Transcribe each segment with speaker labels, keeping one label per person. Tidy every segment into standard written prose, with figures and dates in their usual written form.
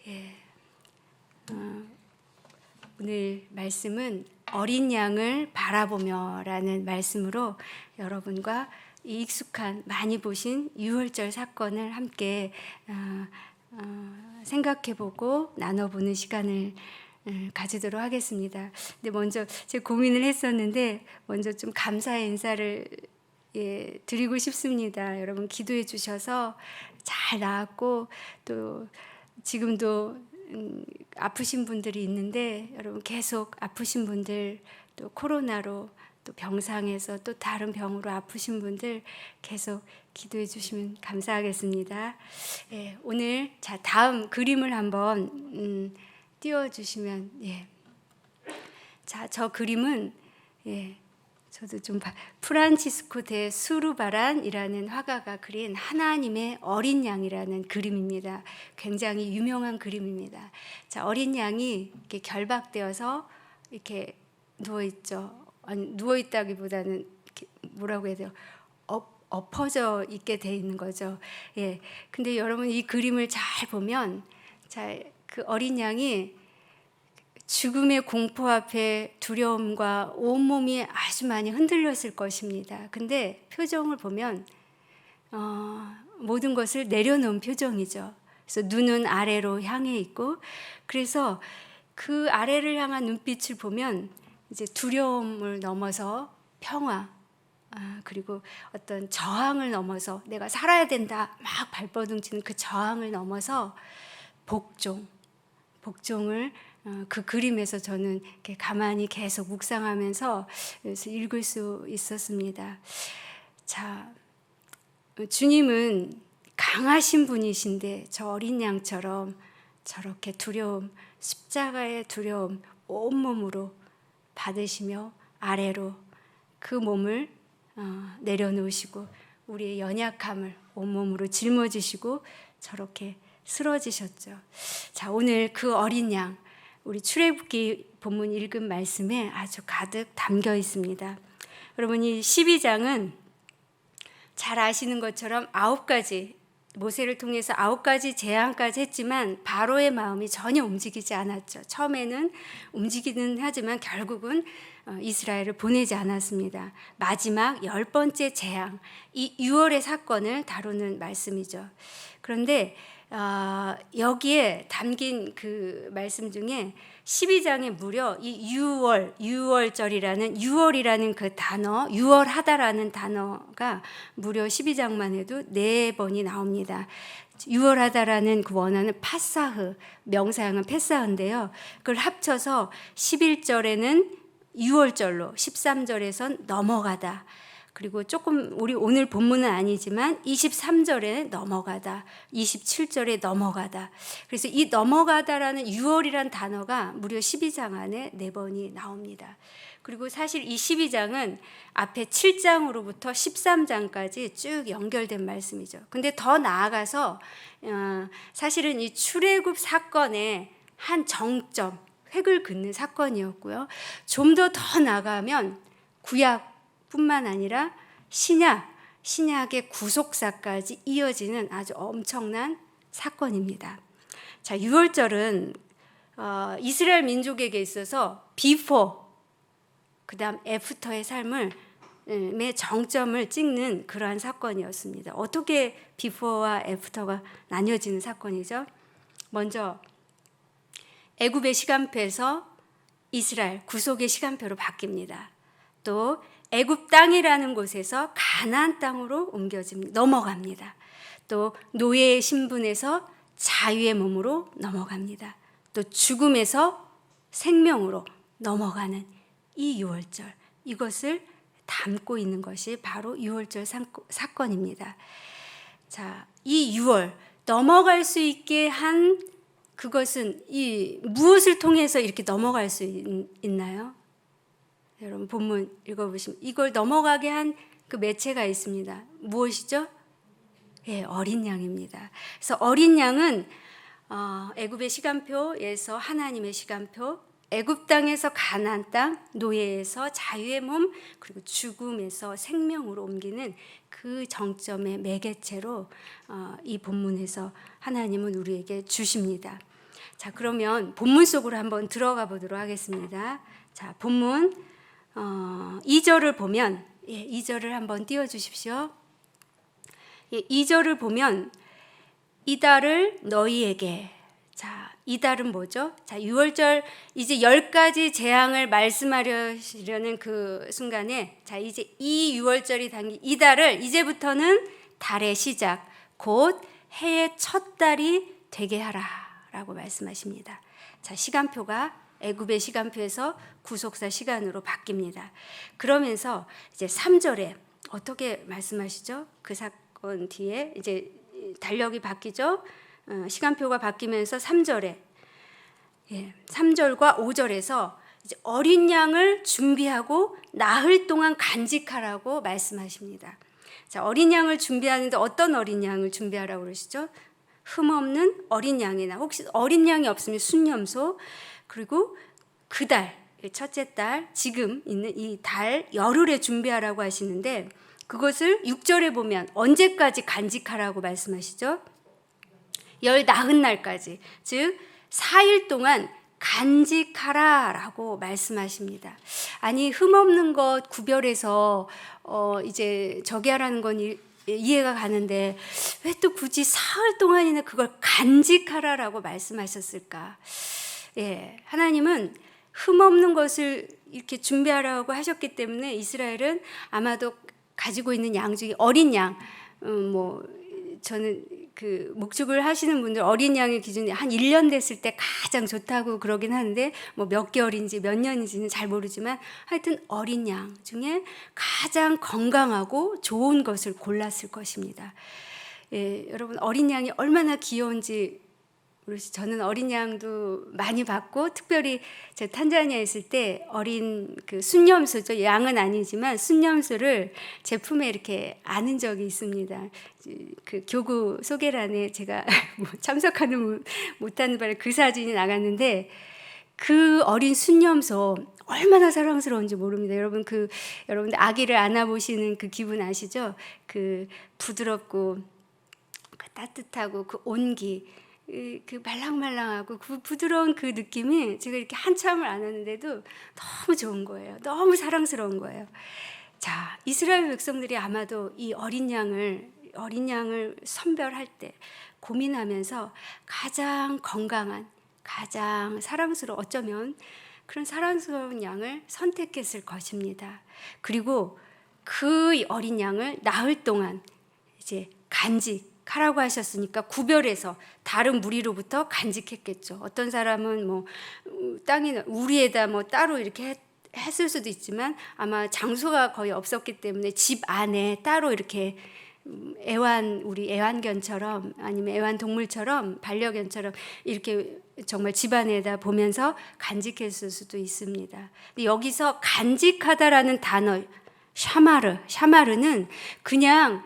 Speaker 1: 예, 오늘 말씀은 어린 양을 바라보며라는 말씀으로 여러분과 이 익숙한 많이 보신 유월절 사건을 함께 생각해보고 나눠보는 시간을 가지도록 하겠습니다. 근데 먼저 제가 고민을 했었는데 먼저 좀 감사의 인사를 드리고 싶습니다. 여러분 기도해 주셔서 잘 나았고 또 지금도 아프신 분들이 있는데 여러분 계속 아프신 분들 또 코로나로 또 병상에서 또 다른 병으로 아프신 분들 계속 기도해 주시면 감사하겠습니다. 예, 오늘 자 다음 그림을 한번 띄워주시면 자, 저 그림은 저도 좀 프란치스코 데 수르바란이라는 화가가 그린 하나님의 어린 양이라는 그림입니다. 굉장히 유명한 그림입니다. 자, 어린 양이 이렇게 결박되어서 이렇게 누워 있죠. 아니, 누워 있다기보다는 뭐라고 해야 돼요? 엎어져 있게 돼 있는 거죠. 예. 근데 여러분 이 그림을 잘 보면 자, 그 어린 양이 죽음의 공포 앞에 두려움과 온몸이 아주 많이 흔들렸을 것입니다. 근데 표정을 보면 모든 것을 내려놓은 표정이죠. 그래서 눈은 아래로 향해 있고 그래서 그 아래를 향한 눈빛을 보면 이제 두려움을 넘어서 평화 그리고 어떤 저항을 넘어서 내가 살아야 된다 막 발버둥치는 그 저항을 넘어서 복종을 그 그림에서 저는 이렇게 가만히 계속 묵상하면서 읽을 수 있었습니다. 자, 주님은 강하신 분이신데 저 어린 양처럼 저렇게 두려움, 십자가의 두려움 온몸으로 받으시며 아래로 그 몸을 내려놓으시고 우리의 연약함을 온몸으로 짊어지시고 저렇게 쓰러지셨죠. 자, 오늘 그 어린 양 우리 출애굽기 본문 읽은 말씀에 아주 가득 담겨 있습니다. 여러분 이 12장은 잘 아시는 것처럼 9가지 모세를 통해서 9가지 재앙까지 했지만 바로의 마음이 전혀 움직이지 않았죠. 처음에는 움직이는 하지만 결국은 이스라엘을 보내지 않았습니다. 마지막 10번째 재앙, 이 6월의 사건을 다루는 말씀이죠. 그런데 여기에 담긴 그 말씀 중에 12장에 무려 이 6월절이라는 6월이라는 그 단어, 6월하다라는 단어가 무려 12장만 해도 4번이 나옵니다. 6월하다라는 그 원어는 파사흐, 명사형은 페사흐인데요. 그걸 합쳐서 11절에는 6월절로, 13절에선 넘어가다. 그리고 조금 우리 오늘 본문은 아니지만 23절에 넘어가다, 27절에 넘어가다. 그래서 이 넘어가다라는 6월이란 단어가 무려 12장 안에 4번이 나옵니다. 그리고 사실 이 12장은 앞에 7장으로부터 13장까지 쭉 연결된 말씀이죠. 근데 더 나아가서 사실은 이 출애굽 사건의 한 정점, 획을 긋는 사건이었고요. 좀 더 나가면 구약뿐만 아니라 신약의 구속사까지 이어지는 아주 엄청난 사건입니다. 자, 6월절은 이스라엘 민족에게 있어서 before 그다음 after의 삶의 정점을 찍는 그러한 사건이었습니다. 어떻게 before와 after가 나뉘어지는 사건이죠? 먼저 애굽의 시간표에서 이스라엘 구속의 시간표로 바뀝니다. 또 애굽 땅이라는 곳에서 가나안 땅으로 넘어갑니다. 또 노예의 신분에서 자유의 몸으로 넘어갑니다. 또 죽음에서 생명으로 넘어가는 이 6월절, 이것을 담고 있는 것이 바로 6월절 사건입니다. 자, 이 6월 넘어갈 수 있게 한 그것은 무엇을 통해서 이렇게 넘어갈 수 있나요? 여러분 본문 읽어보시면 이걸 넘어가게 한 그 매체가 있습니다. 무엇이죠? 어린 양입니다. 그래서 어린 양은 애굽의 시간표에서 하나님의 시간표, 애굽 땅에서 가나안 땅, 노예에서 자유의 몸, 그리고 죽음에서 생명으로 옮기는 그 정점의 매개체로 이 본문에서 하나님은 우리에게 주십니다. 자, 그러면 본문 속으로 한번 들어가 보도록 하겠습니다. 자, 본문 2절을 보면 2절을 한번 띄워 주십시오. 2절을 보면 이달을 너희에게, 자, 이달은 뭐죠? 자, 6월절 이제 10가지 재앙을 말씀하려는 그 순간에, 자, 이제 이 6월절이 당긴 이달을 이제부터는 달의 시작, 곧 해의 첫 달이 되게 하라라고 말씀하십니다. 자, 시간표가 애굽의 시간표에서 구속사 시간으로 바뀝니다. 그러면서 이제 3절에 어떻게 말씀하시죠? 그 사건 뒤에 이제 달력이 바뀌죠. 시간표가 바뀌면서 3절에 3절과 5절에서 이제 어린 양을 준비하고 나흘 동안 간직하라고 말씀하십니다. 자, 어린 양을 준비하는데 어떤 어린 양을 준비하라고 그러시죠? 흠없는 어린 양이나 혹시 어린 양이 없으면 순념소, 그리고 그 달, 첫째 달, 지금 있는 이 달 열흘에 준비하라고 하시는데, 그것을 6절에 보면 언제까지 간직하라고 말씀하시죠? 열 나흔 날까지, 즉 4일 동안 간직하라라고 말씀하십니다. 아니, 흠없는 것 구별해서 이제 저기 하라는 건 이해가 가는데 왜 또 굳이 사흘 동안이나 그걸 간직하라라고 말씀하셨을까? 하나님은 흠없는 것을 이렇게 준비하라고 하셨기 때문에 이스라엘은 아마도 가지고 있는 양 중에 어린 양, 저는 그 목축을 하시는 분들 어린 양의 기준이 한 1년 됐을 때 가장 좋다고 그러긴 하는데, 뭐 몇 개월인지 몇 년인지는 잘 모르지만 하여튼 어린 양 중에 가장 건강하고 좋은 것을 골랐을 것입니다. 여러분, 어린 양이 얼마나 귀여운지, 저는 어린 양도 많이 봤고, 특별히 제가 탄자니아에 있을 때 어린 그 순념소죠. 양은 아니지만 순념소를 제 품에 이렇게 안은 적이 있습니다. 그 교구 소개란에 제가 참석하는 못하는 바람에 그 사진이 나갔는데, 그 어린 순념소 얼마나 사랑스러운지 모릅니다. 여러분들 아기를 안아보시는 그 기분 아시죠? 그 부드럽고 그 따뜻하고 그 온기, 그 말랑말랑하고 그 부드러운 그 느낌이 제가 이렇게 한참을 안았는데도 너무 좋은 거예요. 너무 사랑스러운 거예요. 자, 이스라엘 백성들이 아마도 이 어린 양을 선별할 때 고민하면서 가장 건강한, 가장 어쩌면 그런 사랑스러운 양을 선택했을 것입니다. 그리고 그 어린 양을 나흘 동안 이제 간직하라고 하셨으니까 구별해서 다른 무리로부터 간직했겠죠. 어떤 사람은 뭐 땅이나 우리에다 뭐 따로 이렇게 했을 수도 있지만, 아마 장소가 거의 없었기 때문에 집 안에 따로 이렇게 우리 애완견처럼 아니면 애완동물처럼 반려견처럼 이렇게 정말 집안에다 보면서 간직했을 수도 있습니다. 근데 여기서 간직하다라는 단어 샤마르는 그냥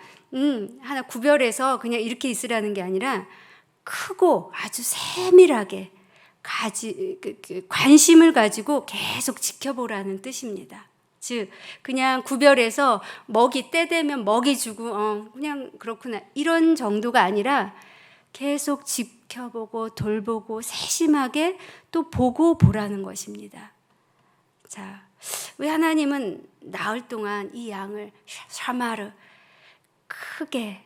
Speaker 1: 하나 구별해서 그냥 이렇게 있으라는 게 아니라 크고 아주 세밀하게 관심을 가지고 계속 지켜보라는 뜻입니다. 즉 그냥 구별해서 때 되면 먹이 주고 그냥 그렇구나 이런 정도가 아니라 계속 지켜보고 돌보고 세심하게 또 보고 보라는 것입니다. 자, 왜 하나님은 나흘 동안 이 양을 샤마르 크게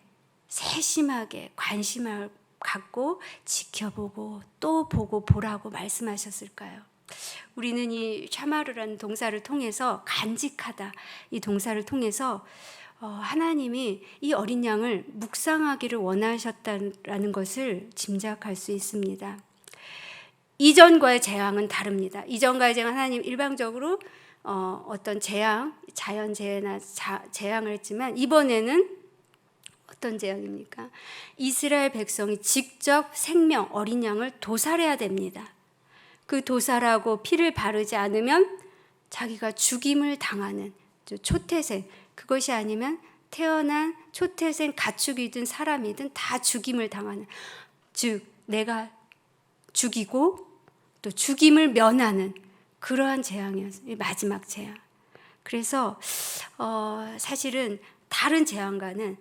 Speaker 1: 세심하게 관심을 갖고 지켜보고 또 보고 보라고 말씀하셨을까요? 우리는 이 샤마르라는 동사를 통해서 간직하다 이 동사를 통해서 하나님이 이 어린 양을 묵상하기를 원하셨다라는 것을 짐작할 수 있습니다. 이전과의 재앙은 다릅니다. 이전과의 재앙은 하나님 일방적으로 어떤 자연재해나 재앙을 했지만, 이번에는 어떤 재앙입니까? 이스라엘 백성이 직접 생명 어린 양을 도살해야 됩니다. 그 도살하고 피를 바르지 않으면 자기가 죽임을 당하는 초태생, 그것이 아니면 태어난 초태생 가축이든 사람이든 다 죽임을 당하는, 즉 내가 죽이고 또 죽임을 면하는 그러한 재앙이었어요. 마지막 재앙. 그래서 사실은 다른 재앙과는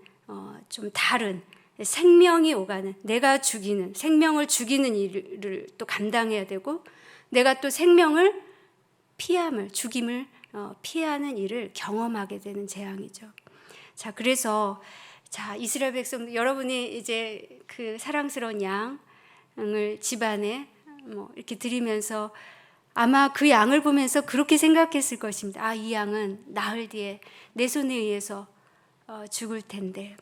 Speaker 1: 좀 다른 생명이 오가는, 내가 죽이는, 생명을 죽이는 일을 또 감당해야 되고, 내가 또 생명을 죽임을 피하는 일을 경험하게 되는 재앙이죠. 자, 그래서 이스라엘 백성, 여러분이 이제 그 사랑스러운 양을 집안에 이렇게 드리면서 아마 그 양을 보면서 그렇게 생각했을 것입니다. 이 양은 나흘 뒤에 내 손에 의해서 죽을 텐데,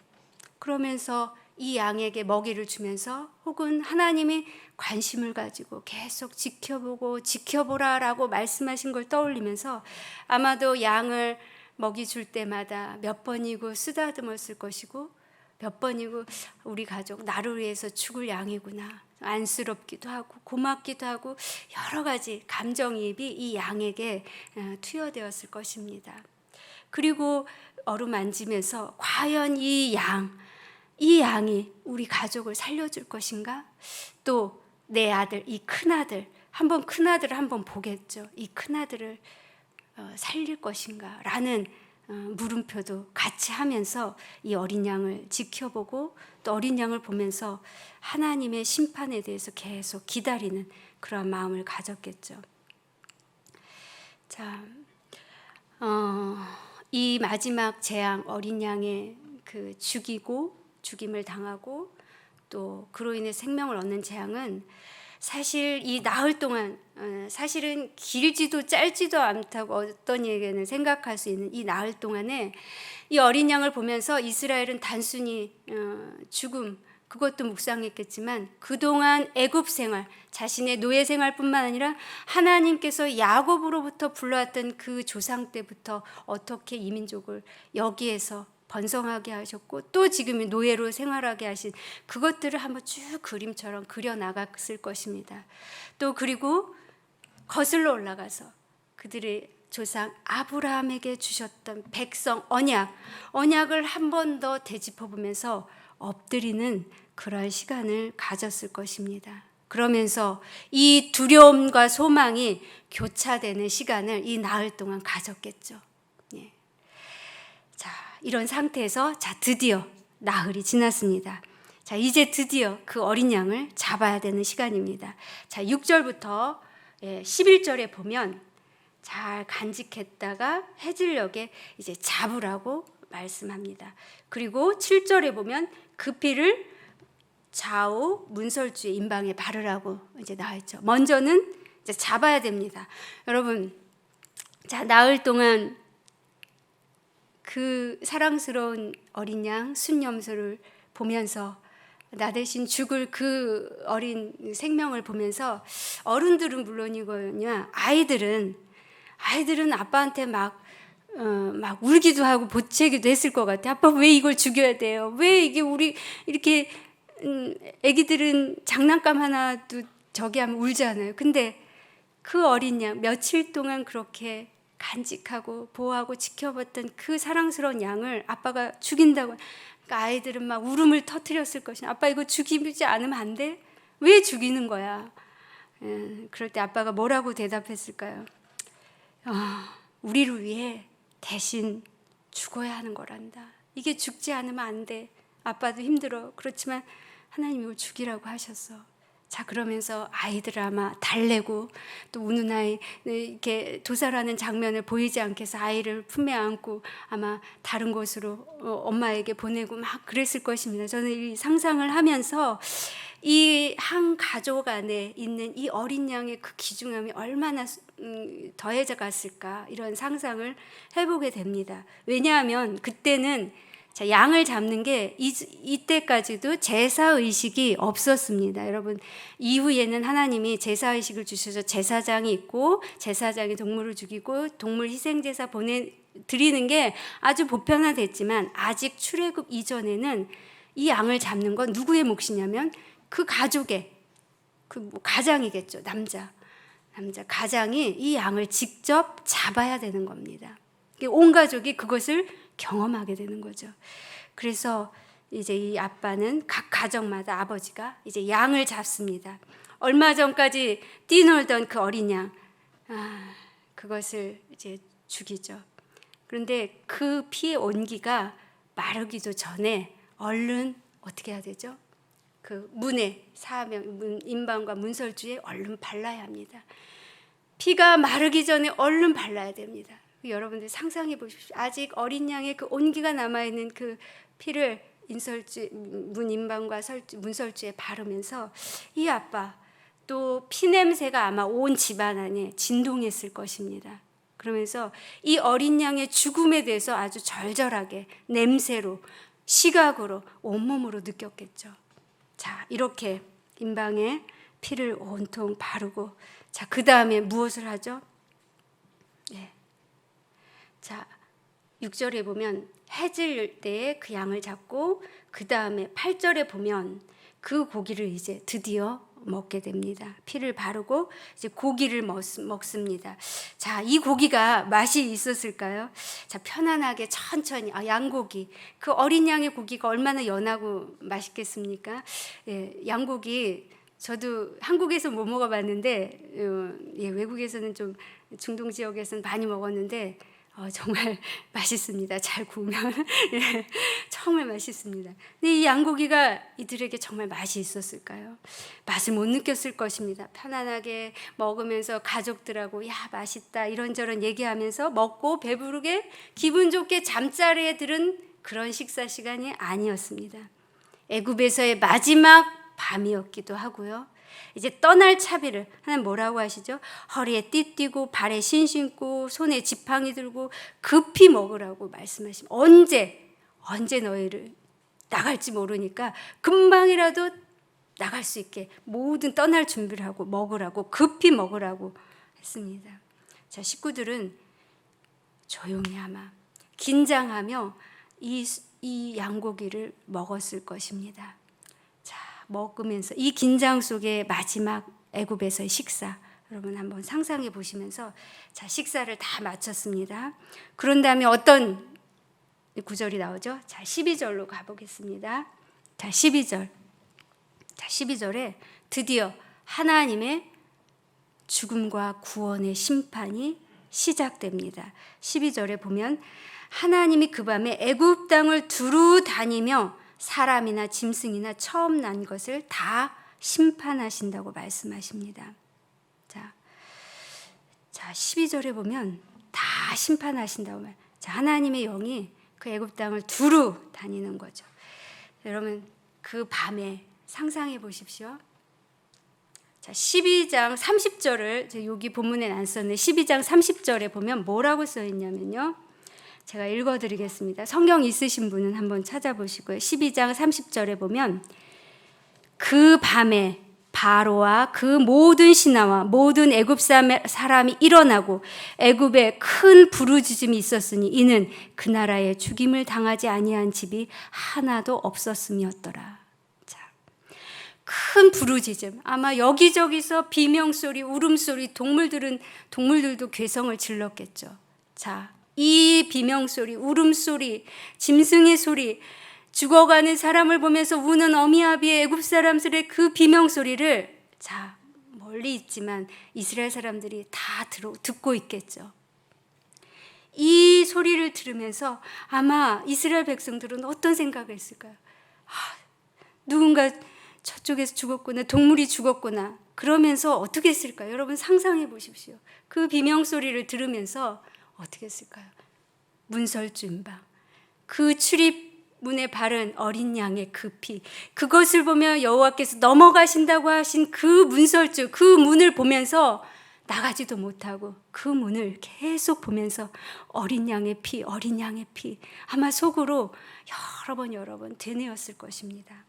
Speaker 1: 그러면서 이 양에게 먹이를 주면서, 혹은 하나님이 관심을 가지고 계속 지켜보라라고 말씀하신 걸 떠올리면서 아마도 양을 먹이 줄 때마다 몇 번이고 쓰다듬었을 것이고, 몇 번이고 우리 가족 나를 위해서 죽을 양이구나, 안쓰럽기도 하고 고맙기도 하고 여러 가지 감정이입이 이 양에게 투여되었을 것입니다. 그리고 어루만지면서 과연 이 양이 우리 가족을 살려줄 것인가? 또 내 아들, 이 큰아들을 한번 보겠죠. 이 큰아들을 살릴 것인가? 라는 물음표도 같이 하면서 이 어린 양을 지켜보고, 또 어린 양을 보면서 하나님의 심판에 대해서 계속 기다리는 그런 마음을 가졌겠죠. 자, 이 마지막 재앙, 어린 양의 그 죽임을 당하고 또 그로 인해 생명을 얻는 재앙은 사실 이 나흘 동안, 사실은 길지도 짧지도 않다고 어떤 이에게는 생각할 수 있는 이 나흘 동안에 이 어린 양을 보면서 이스라엘은 단순히 죽음, 그것도 묵상했겠지만 그동안 애굽 생활, 자신의 노예 생활뿐만 아니라 하나님께서 야곱으로부터 불러왔던 그 조상 때부터 어떻게 이 민족을 여기에서 번성하게 하셨고, 또 지금 노예로 생활하게 하신 그것들을 한번 쭉 그림처럼 그려나갔을 것입니다. 또 그리고 거슬러 올라가서 그들의 조상 아브라함에게 주셨던 백성 언약을 한 번 더 되짚어보면서 엎드리는 그러한 시간을 가졌을 것입니다. 그러면서 이 두려움과 소망이 교차되는 시간을 이 나흘 동안 가졌겠죠. 이런 상태에서 드디어 나흘이 지났습니다. 이제 드디어 그 어린 양을 잡아야 되는 시간입니다. 6절부터 11절에 보면 잘 간직했다가 해질녘에 이제 잡으라고 말씀합니다. 그리고 7절에 보면 그 피를 좌우 문설주의 임방에 바르라고 이제 나와 있죠. 먼저는 이제 잡아야 됩니다. 여러분, 나흘 동안 그 사랑스러운 어린 양 순염소를 보면서, 나 대신 죽을 그 어린 생명을 보면서 어른들은 물론이거든요, 아이들은 아빠한테 막 울기도 하고 보채기도 했을 것 같아요. 아빠 왜 이걸 죽여야 돼요? 왜 이게 우리 이렇게 애기들은 장난감 하나도 저기 하면 울잖아요. 근데 그 어린 양 며칠 동안 그렇게 간직하고 보호하고 지켜봤던 그 사랑스러운 양을 아빠가 죽인다고, 그러니까 아이들은 막 울음을 터뜨렸을 것이야. 아빠 이거 죽이지 않으면 안 돼? 왜 죽이는 거야? 그럴 때 아빠가 뭐라고 대답했을까요? 우리를 위해 대신 죽어야 하는 거란다. 이게 죽지 않으면 안 돼. 아빠도 힘들어. 그렇지만 하나님이 이걸 죽이라고 하셨어. 그러면서 아이들 아마 달래고, 또 우는 아이 이렇게 도살하는 장면을 보이지 않게 해서 아이를 품에 안고 아마 다른 곳으로 엄마에게 보내고 막 그랬을 것입니다. 저는 이 상상을 하면서 이 한 가족 안에 있는 이 어린 양의 그 귀중함이 얼마나 더해져 갔을까, 이런 상상을 해보게 됩니다. 왜냐하면 그때는 양을 잡는 게 이때까지도 제사의식이 없었습니다. 여러분, 이후에는 하나님이 제사의식을 주셔서 제사장이 있고, 제사장이 동물을 죽이고 동물 희생제사 드리는 게 아주 보편화됐지만, 아직 출애굽 이전에는 이 양을 잡는 건 누구의 몫이냐면 그 가족의, 가장이겠죠. 남자 가장이 이 양을 직접 잡아야 되는 겁니다. 온 가족이 그것을 경험하게 되는 거죠. 그래서 이제 이 아빠는 각 가정마다 아버지가 이제 양을 잡습니다. 얼마 전까지 뛰놀던 그 어린 양, 그것을 이제 죽이죠. 그런데 그 피의 온기가 마르기도 전에 얼른 어떻게 해야 되죠? 그 문에 사명 임방과 문설주에 얼른 발라야 합니다. 피가 마르기 전에 얼른 발라야 됩니다. 여러분들 상상해 보십시오. 아직 어린 양의 그 온기가 남아있는 그 피를 인설주, 문임방과 문설주에 바르면서 이 아빠 또 피냄새가 아마 온 집안 안에 진동했을 것입니다. 그러면서 이 어린 양의 죽음에 대해서 아주 절절하게 냄새로 시각으로 온몸으로 느꼈겠죠. 자, 이렇게 임방에 피를 온통 바르고, 자, 그 다음에 무엇을 하죠? 예. 자, 6절에 보면 해질 때에 그 양을 잡고, 그 다음에 8절에 보면 그 고기를 이제 드디어 먹게 됩니다. 피를 바르고 이제 고기를 먹습니다. 자, 이 고기가 맛이 있었을까요? 자, 편안하게 천천히, 양고기, 그 어린 양의 고기가 얼마나 연하고 맛있겠습니까? 예, 양고기 저도 한국에서 못 먹어봤는데, 예, 외국에서는 좀 중동 지역에서는 많이 먹었는데 정말 맛있습니다. 잘 구우면 예, 정말 맛있습니다. 근데 이 양고기가 이들에게 정말 맛이 있었을까요? 맛을 못 느꼈을 것입니다. 편안하게 먹으면서 가족들하고 야 맛있다 이런저런 얘기하면서 먹고 배부르게 기분 좋게 잠자리에 들은 그런 식사 시간이 아니었습니다. 애굽에서의 마지막 밤이었기도 하고요. 이제 떠날 차비를 하나님 뭐라고 하시죠? 허리에 띠 띠고 발에 신 신고 손에 지팡이 들고 급히 먹으라고 말씀하시면 언제 너희를 나갈지 모르니까 금방이라도 나갈 수 있게 모든 떠날 준비를 하고 먹으라고 급히 먹으라고 했습니다. 자, 식구들은 조용히 아마 긴장하며 이 양고기를 먹었을 것입니다. 먹으면서 이 긴장 속에 마지막 애굽에서의 식사, 여러분 한번 상상해 보시면서 자, 식사를 다 마쳤습니다. 그런 다음에 어떤 구절이 나오죠? 자, 12절로 가보겠습니다. 자, 12절. 자, 12절에 드디어 하나님의 죽음과 구원의 심판이 시작됩니다. 12절에 보면 하나님이 그 밤에 애굽 땅을 두루 다니며 사람이나 짐승이나 처음 난 것을 다 심판하신다고 말씀하십니다. 자, 12절에 보면 다 심판하신다고 말. 자, 하나님의 영이 그 애굽 땅을 두루 다니는 거죠. 여러분 그 밤에 상상해 보십시오. 자, 12장 30절을 여기 본문에 안 썼는데 12장 30절에 보면 뭐라고 써 있냐면요. 제가 읽어드리겠습니다. 성경 있으신 분은 한번 찾아보시고요. 12장 30절에 보면 그 밤에 바로와 그 모든 신하와 모든 애굽 사람이 일어나고 애굽에 큰 부르짖음이 있었으니 이는 그 나라에 죽임을 당하지 아니한 집이 하나도 없었음이었더라. 자, 큰 부르짖음, 아마 여기저기서 비명소리, 울음소리, 동물들도 괴성을 질렀겠죠. 자, 이 비명소리, 울음소리, 짐승의 소리, 죽어가는 사람을 보면서 우는 어미아비의 애굽 사람들의 그 비명소리를 자, 멀리 있지만 이스라엘 사람들이 다 듣고 있겠죠. 이 소리를 들으면서 아마 이스라엘 백성들은 어떤 생각을 했을까요? 누군가 저쪽에서 죽었구나, 동물이 죽었구나, 그러면서 어떻게 했을까요? 여러분 상상해 보십시오. 그 비명소리를 들으면서 어떻게 했을까요? 문설주임방, 그 출입문에 바른 어린 양의 그 피, 그것을 보며 여호와께서 넘어가신다고 하신 그 문설주, 그 문을 보면서 나가지도 못하고 그 문을 계속 보면서 어린 양의 피, 어린 양의 피, 아마 속으로 여러 번 되뇌었을 것입니다.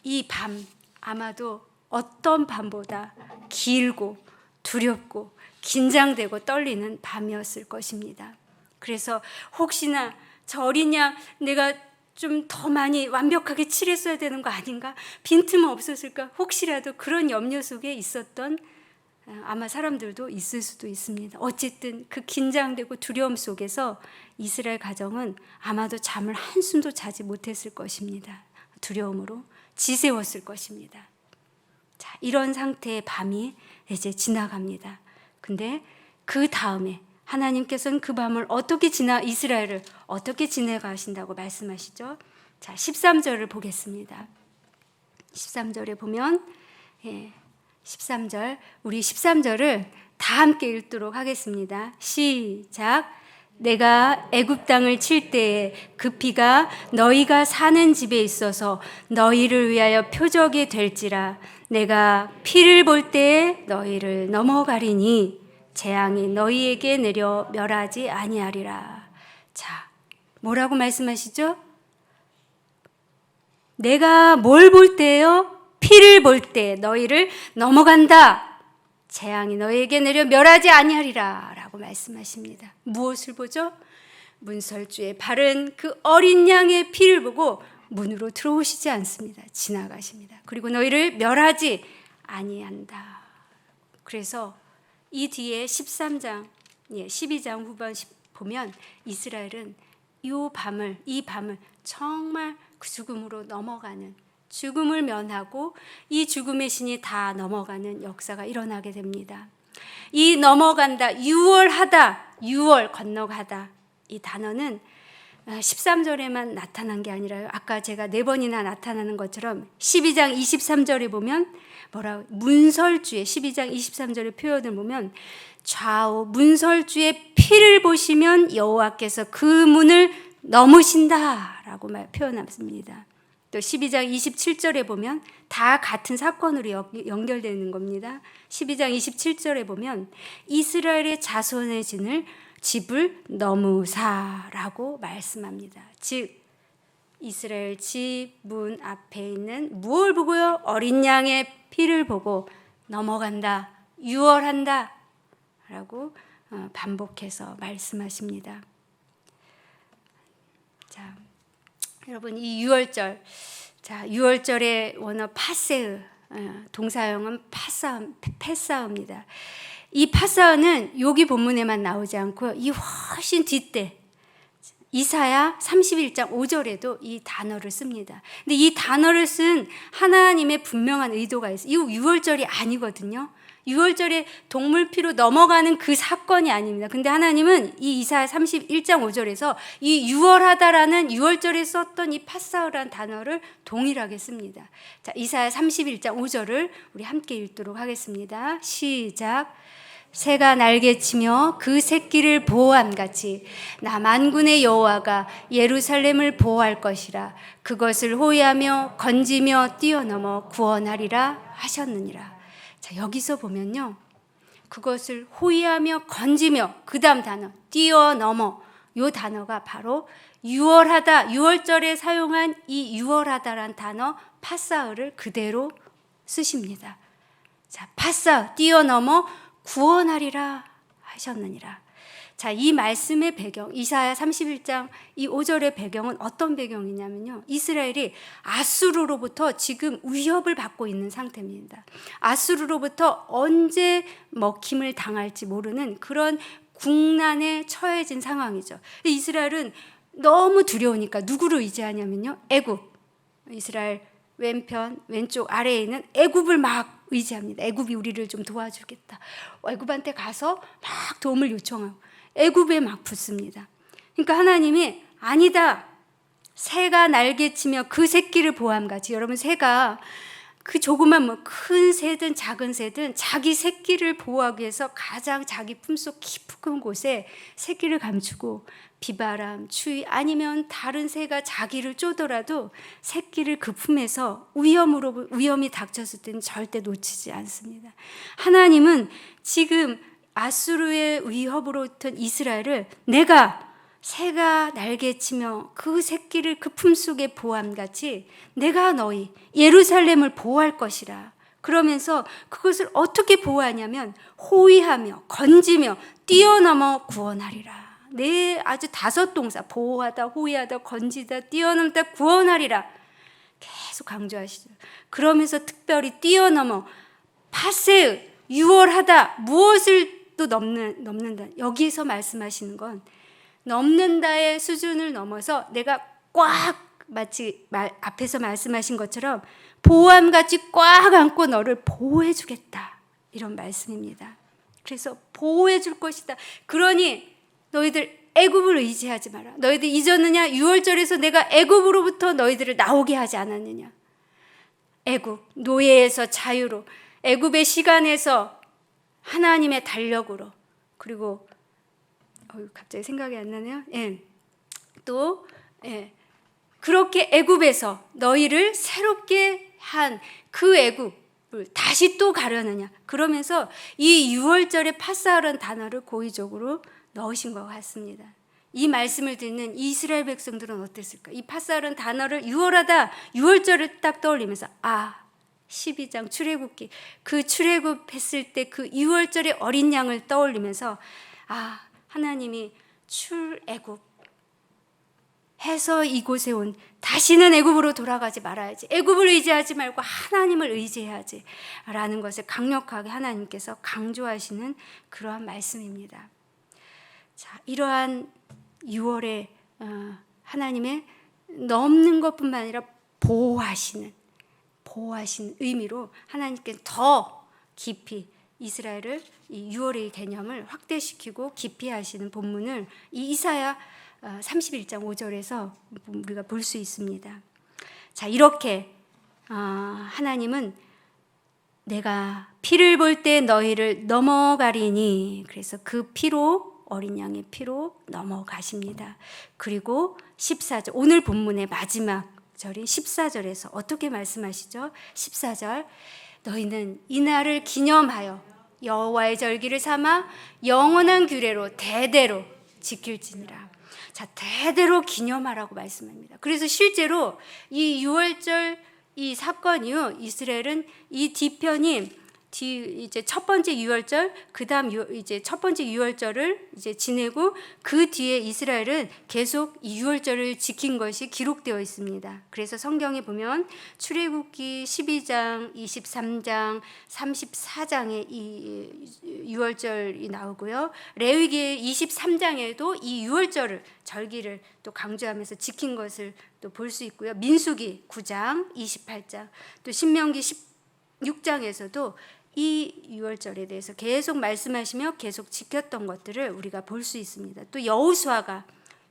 Speaker 1: 이 밤 아마도 어떤 밤보다 길고 두렵고 긴장되고 떨리는 밤이었을 것입니다. 그래서 혹시나 저 어린 양 내가 좀 더 많이 완벽하게 칠했어야 되는 거 아닌가? 빈틈은 없었을까? 혹시라도 그런 염려 속에 있었던 아마 사람들도 있을 수도 있습니다. 어쨌든 그 긴장되고 두려움 속에서 이스라엘 가정은 아마도 잠을 한숨도 자지 못했을 것입니다. 두려움으로 지새웠을 것입니다. 자, 이런 상태의 밤이 이제 지나갑니다. 근데 그 다음에 하나님께서는 그 밤을 이스라엘을 어떻게 지내가신다고 말씀하시죠? 자, 13절을 보겠습니다. 13절에 보면 13절, 우리 13절을 다 함께 읽도록 하겠습니다. 시작. 내가 애굽 땅을 칠 때에 그 피가 너희가 사는 집에 있어서 너희를 위하여 표적이 될지라. 내가 피를 볼 때에 너희를 넘어가리니 재앙이 너희에게 내려 멸하지 아니하리라. 자, 뭐라고 말씀하시죠? 내가 뭘 볼 때요? 피를 볼 때 너희를 넘어간다. 재앙이 너희에게 내려 멸하지 아니하리라 라고 말씀하십니다. 무엇을 보죠? 문설주에 바른 그 어린 양의 피를 보고 문으로 들어오시지 않습니다. 지나가십니다. 그리고 너희를 멸하지 아니한다. 그래서 이 뒤에 13장, 12장 후반 보면 이스라엘은 이 밤을 정말 그 죽음으로 넘어가는, 죽음을 면하고 이 죽음의 신이 다 넘어가는 역사가 일어나게 됩니다. 이 넘어간다, 유월하다, 유월 건너가다, 이 단어는 13절에만 나타난 게 아니라요. 아까 제가 4번이나 나타나는 것처럼 12장 23절에 보면 문설주의 12장 23절의 표현을 보면 좌우 문설주의 피를 보시면 여호와께서 그 문을 넘으신다라고 표현합니다. 또 12장 27절에 보면 다 같은 사건으로 연결되는 겁니다. 12장 27절에 보면 이스라엘의 자손의 집을 넘으사라고 말씀합니다. 즉 이스라엘 집 문 앞에 있는 무엇을 보고요? 어린 양의 피를 보고 넘어간다, 유월한다 라고 반복해서 말씀하십니다. 자, 여러분 이 유월절, 자 유월절의 원어 파세으, 동사형은 패사입니다. 이 파사는 여기 본문에만 나오지 않고요. 이 훨씬 뒷때 이사야 31장 5절에도 이 단어를 씁니다. 근데 이 단어를 쓴 하나님의 분명한 의도가 있어요. 이 유월절이 아니거든요. 유월절에 동물 피로 넘어가는 그 사건이 아닙니다. 근데 하나님은 이 이사야 31장 5절에서 이 유월하다라는 유월절에 썼던 이 파사라는 단어를 동일하게 씁니다. 자, 이사야 31장 5절을 우리 함께 읽도록 하겠습니다. 시작. 새가 날개치며 그 새끼를 보호함같이 나 만군의 여호와가 예루살렘을 보호할 것이라. 그것을 호위하며 건지며 뛰어넘어 구원하리라 하셨느니라. 자, 여기서 보면요, 그것을 호위하며 건지며, 그 다음 단어 뛰어넘어, 요 단어가 바로 유월하다, 유월절에 사용한 이 유월하다란 단어 파사를 그대로 쓰십니다. 자, 파사 뛰어넘어 구원하리라 하셨느니라. 자, 이 말씀의 배경, 이사야 31장 이 5절의 배경은 어떤 배경이냐면요, 이스라엘이 아수르로부터 지금 위협을 받고 있는 상태입니다. 아수르로부터 언제 먹힘을 당할지 모르는 그런 국난에 처해진 상황이죠. 이스라엘은 너무 두려우니까 누구를 의지하냐면요, 애굽, 이스라엘 왼쪽 아래에 있는 애굽을 막 의지합니다. 애굽이 우리를 좀 도와주겠다. 애굽한테 가서 막 도움을 요청하고 애굽에 막 붙습니다. 그러니까 하나님이 아니다, 새가 날개치며 그 새끼를 보호함같이, 여러분 새가 그 조그만 큰 새든 작은 새든 자기 새끼를 보호하기 위해서 가장 자기 품속 깊은 곳에 새끼를 감추고 비바람, 추위 아니면 다른 새가 자기를 쫓더라도 새끼를 그 품에서 위험이 닥쳤을 때는 절대 놓치지 않습니다. 하나님은 지금 아수르의 위협으로부터 이스라엘을 내가 새가 날개치며 그 새끼를 그 품속에 보호함같이 내가 너희 예루살렘을 보호할 것이라. 그러면서 그것을 어떻게 보호하냐면 호위하며 건지며 뛰어넘어 구원하리라. 네, 아주 5 동사, 보호하다, 호위하다, 건지다, 뛰어넘다, 구원하리라 계속 강조하시죠. 그러면서 특별히 뛰어넘어 파세으, 유월하다, 무엇을 또 넘는다. 여기서 말씀하시는 건 넘는다의 수준을 넘어서 내가 꽉, 마치 앞에서 말씀하신 것처럼 보호함같이 꽉 안고 너를 보호해 주겠다, 이런 말씀입니다. 그래서 보호해 줄 것이다. 그러니 너희들 애굽을 의지하지 마라. 너희들 잊었느냐? 유월절에서 내가 애굽으로부터 너희들을 나오게 하지 않았느냐? 애굽, 노예에서 자유로, 애굽의 시간에서 하나님의 달력으로, 그리고 갑자기 생각이 안 나네요. 또 그렇게 애굽에서 너희를 새롭게 한 그 애굽을 다시 또 가려느냐? 그러면서 이 유월절의 파사라는 단어를 고의적으로 넣으신 것 같습니다. 이 말씀을 듣는 이스라엘 백성들은 어땠을까? 이 파사라는 단어를 유월하다, 유월절을 딱 떠올리면서 12장 출애굽기, 그 출애굽했을 때 그 유월절의 어린 양을 떠올리면서 하나님이 출애굽 해서 이곳에 온, 다시는 애굽으로 돌아가지 말아야지, 애굽을 의지하지 말고 하나님을 의지해야지 라는 것을 강력하게 하나님께서 강조하시는 그러한 말씀입니다. 자, 이러한 6월에 하나님의 넘는 것뿐만 아니라 보호하시는 의미로 하나님께 더 깊이 이스라엘을 이 6월의 개념을 확대시키고 깊이 하시는 본문을 이 이사야 31장 5절에서 우리가 볼 수 있습니다. 자, 이렇게 하나님은 내가 피를 볼 때 너희를 넘어가리니, 그래서 그 피로, 어린 양의 피로 넘어가십니다. 그리고 14절, 오늘 본문의 마지막 절인 14절에서 어떻게 말씀하시죠? 14절, 너희는 이 날을 기념하여 여호와의 절기를 삼아 영원한 규례로 대대로 지킬지니라. 자, 대대로 기념하라고 말씀합니다. 그래서 실제로 이 유월절 이 사건이요, 이스라엘은 이 뒤편이 이제 첫 번째 유월절, 그다음 이제 첫 번째 유월절을 이제 지내고 그 뒤에 이스라엘은 계속 이 유월절을 지킨 것이 기록되어 있습니다. 그래서 성경에 보면 출애굽기 12장, 23장, 34장에 이 유월절이 나오고요. 레위기 23장에도 이 유월절을, 절기를 또 강조하면서 지킨 것을 또 볼 수 있고요. 민수기 9장, 28장, 또 신명기 16장에서도 이 유월절에 대해서 계속 말씀하시며 계속 지켰던 것들을 우리가 볼 수 있습니다. 또 여호수아가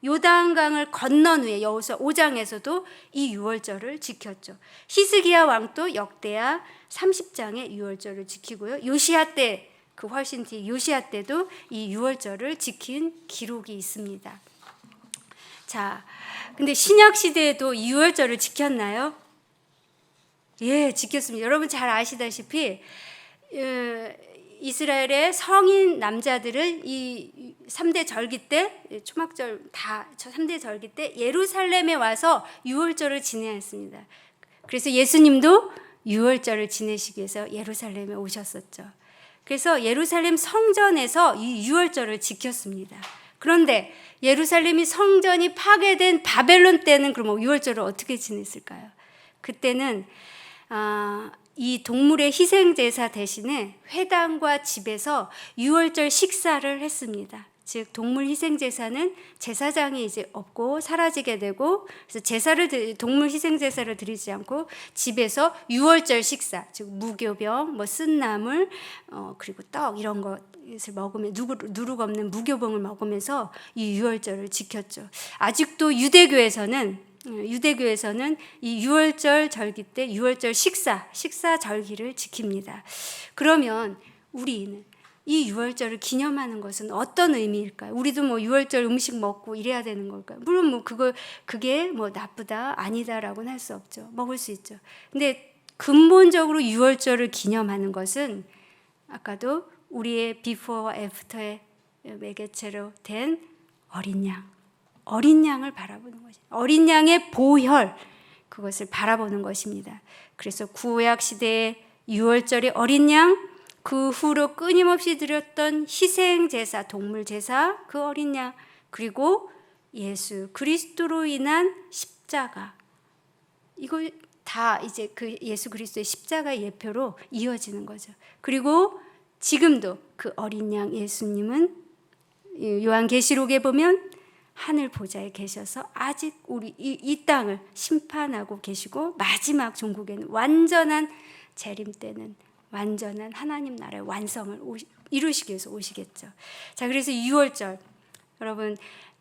Speaker 1: 요단강을 건넌 후에 여호수아 5장에서도 이 유월절을 지켰죠. 히스기야 왕도 역대하 30장의 유월절을 지키고요. 요시야 때, 그 훨씬 뒤 요시야 때도 이 유월절을 지킨 기록이 있습니다. 자, 근데 신약 시대에도 이 유월절을 지켰나요? 예, 지켰습니다. 여러분 잘 아시다시피 이스라엘의 성인 남자들은 이 3대 절기 때, 초막절 다 3대 절기 때 예루살렘에 와서 유월절을 지내었습니다. 그래서 예수님도 유월절을 지내시기 위해서 예루살렘에 오셨었죠. 그래서 예루살렘 성전에서 이 유월절을 지켰습니다. 그런데 예루살렘이 성전이 파괴된 바벨론 때는 그럼 유월절을 어떻게 지냈을까요? 그때는 이 동물의 희생제사 대신에 회당과 집에서 유월절 식사를 했습니다. 즉 동물 희생제사는 제사장이 이제 없고 사라지게 되고, 그래서 동물 희생제사를 드리지 않고 집에서 유월절 식사, 즉 무교병, 쓴 나물, 그리고 떡 이런 것을 먹으면 누룩 없는 무교병을 먹으면서 이 유월절을 지켰죠. 아직도 유대교에서는 이 유월절 절기 때 유월절 식사 절기를 지킵니다. 그러면 우리는 이 유월절을 기념하는 것은 어떤 의미일까요? 우리도 유월절 음식 먹고 이래야 되는 걸까요? 물론 그게 나쁘다, 아니다라고는 할 수 없죠. 먹을 수 있죠. 근데 근본적으로 유월절을 기념하는 것은 아까도 우리의 비포와 애프터의 매개체로 된 어린 양을 바라보는 것입니다. 어린 양의 보혈, 그것을 바라보는 것입니다. 그래서 구약 시대의 유월절의 어린 양, 그 후로 끊임없이 드렸던 희생제사, 동물제사, 그 어린 양, 그리고 예수 그리스도로 인한 십자가, 이거 다 이제 그 예수 그리스도의 십자가의 예표로 이어지는 거죠. 그리고 지금도 그 어린 양 예수님은 요한계시록에 보면 하늘 보좌에 계셔서 아직 우리 이 땅을 심판하고 계시고, 마지막 종국에는 완전한 재림 때는 완전한 하나님 나라의 완성을 이루시기 위해서 오시겠죠. 자, 그래서 6월절, 여러분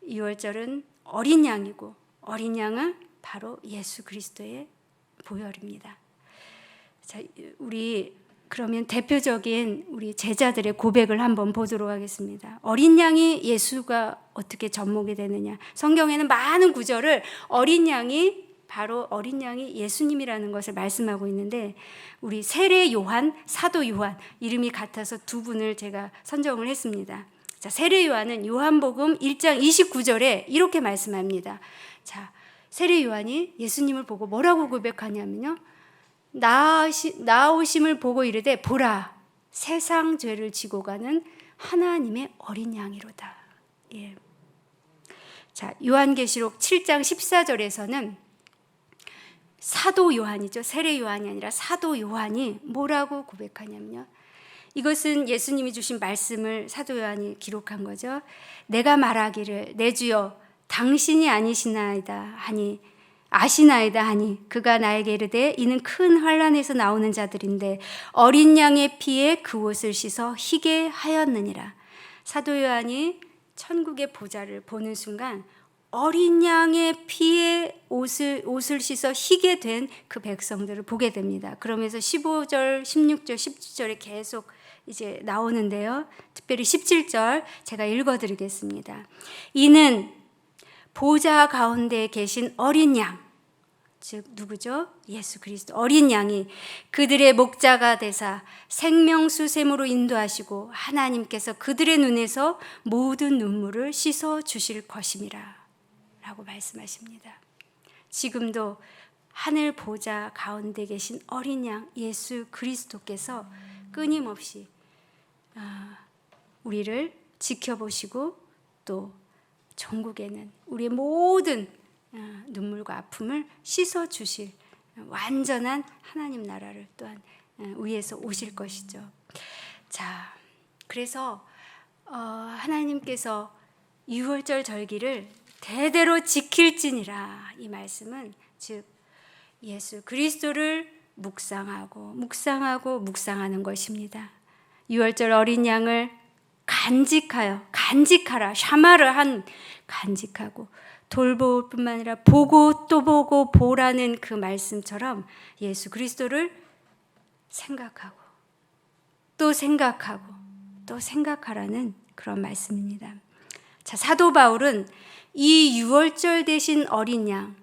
Speaker 1: 유월절은 어린 양이고 어린 양은 바로 예수 그리스도의 보혈입니다. 자, 우리 그러면 대표적인 우리 제자들의 고백을 한번 보도록 하겠습니다. 어린 양이 예수가 어떻게 접목이 되느냐. 성경에는 많은 구절을 바로 어린 양이 예수님이라는 것을 말씀하고 있는데, 우리 세례 요한, 사도 요한 이름이 같아서 두 분을 제가 선정을 했습니다. 자, 세례 요한은 요한복음 1장 29절에 이렇게 말씀합니다. 자, 세례 요한이 예수님을 보고 뭐라고 고백하냐면요. 나오심을 보고 이르되 보라, 세상 죄를 지고 가는 하나님의 어린 양이로다. 예. 자, 요한계시록 7장 14절에서는 사도 요한이죠. 세례 요한이 아니라 사도 요한이 뭐라고 고백하냐면요. 이것은 예수님이 주신 말씀을 사도 요한이 기록한 거죠. 내가 말하기를 내 주여 당신이 아시나이다 하니 그가 나에게 이르되 이는 큰 환난에서 나오는 자들인데 어린 양의 피에 그 옷을 씻어 희게 하였느니라. 사도 요한이 천국의 보좌를 보는 순간 어린 양의 피에 옷을 씻어 희게 된 그 백성들을 보게 됩니다. 그러면서 15절, 16절, 17절에 계속 이제 나오는데요. 특별히 17절 제가 읽어드리겠습니다. 이는 보좌 가운데 계신 어린 양, 즉 누구죠? 예수 그리스도 어린 양이 그들의 목자가 되사 생명수샘으로 인도하시고 하나님께서 그들의 눈에서 모든 눈물을 씻어 주실 것임이라 라고 말씀하십니다. 지금도 하늘 보좌 가운데 계신 어린 양 예수 그리스도께서 끊임없이 우리를 지켜보시고 또 천국에는 우리의 모든 눈물과 아픔을 씻어주실 완전한 하나님 나라를 또한 위에서 오실 것이죠. 자, 그래서 하나님께서 유월절 절기를 대대로 지킬지니라, 이 말씀은 즉 예수 그리스도를 묵상하는 것입니다. 유월절 어린 양을 간직하라, 샤마를 간직하고 돌볼 뿐만 아니라 보고 또 보고 보라는 그 말씀처럼 예수 그리스도를 생각하고 또 생각하라는 그런 말씀입니다. 자, 사도 바울은 이 유월절 대신 어린 양,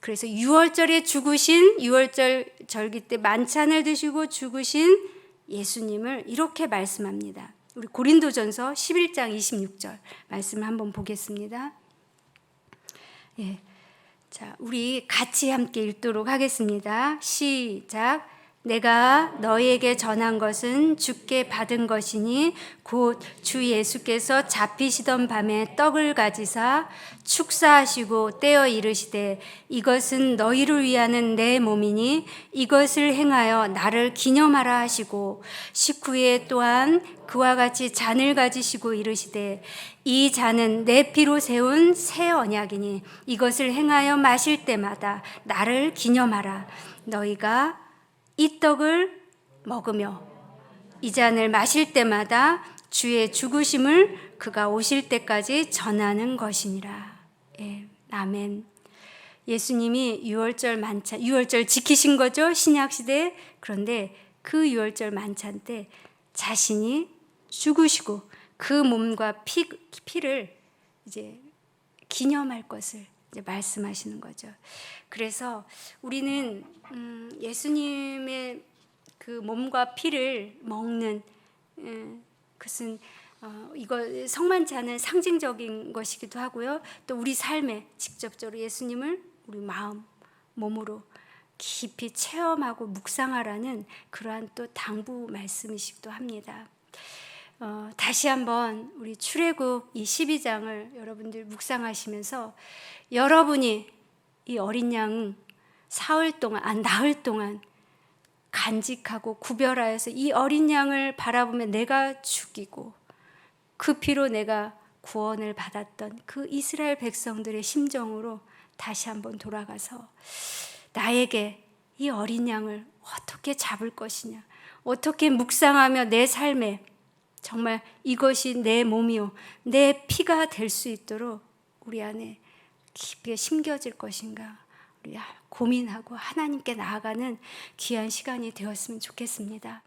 Speaker 1: 그래서 유월절에 죽으신, 유월절 절기 때 만찬을 드시고 죽으신 예수님을 이렇게 말씀합니다. 우리 고린도전서 11장 26절 말씀을 한번 보겠습니다. 예. 자, 우리 같이 함께 읽도록 하겠습니다. 시작. 내가 너희에게 전한 것은 주께 받은 것이니 곧 주 예수께서 잡히시던 밤에 떡을 가지사 축사하시고 떼어 이르시되 이것은 너희를 위하는 내 몸이니 이것을 행하여 나를 기념하라 하시고 식후에 또한 그와 같이 잔을 가지시고 이르시되 이 잔은 내 피로 세운 새 언약이니 이것을 행하여 마실 때마다 나를 기념하라. 너희가 이 떡을 먹으며 이 잔을 마실 때마다 주의 죽으심을 그가 오실 때까지 전하는 것이니라. 예, 아멘. 예수님이 유월절 지키신 거죠, 신약시대. 그런데 그 유월절 만찬 때 자신이 죽으시고 그 몸과 피를 이제 기념할 것을 이제 말씀하시는 거죠. 그래서 우리는 예수님의 그 몸과 피를 먹는 그것은 이거 성만찬은 상징적인 것이기도 하고요. 또 우리 삶에 직접적으로 예수님을 우리 마음, 몸으로 깊이 체험하고 묵상하라는 그러한 또 당부 말씀이시기도 합니다. 다시 한번 우리 출애굽 이 12장을 여러분들 묵상하시면서 여러분이 이 어린 양 나흘 동안 간직하고 구별하여서 이 어린 양을 바라보며 내가 죽이고 그 피로 내가 구원을 받았던 그 이스라엘 백성들의 심정으로 다시 한번 돌아가서 나에게 이 어린 양을 어떻게 잡을 것이냐, 어떻게 묵상하며 내 삶에 정말 이것이 내 몸이요 내 피가 될 수 있도록 우리 안에 깊게 심겨질 것인가 우리 고민하고 하나님께 나아가는 귀한 시간이 되었으면 좋겠습니다.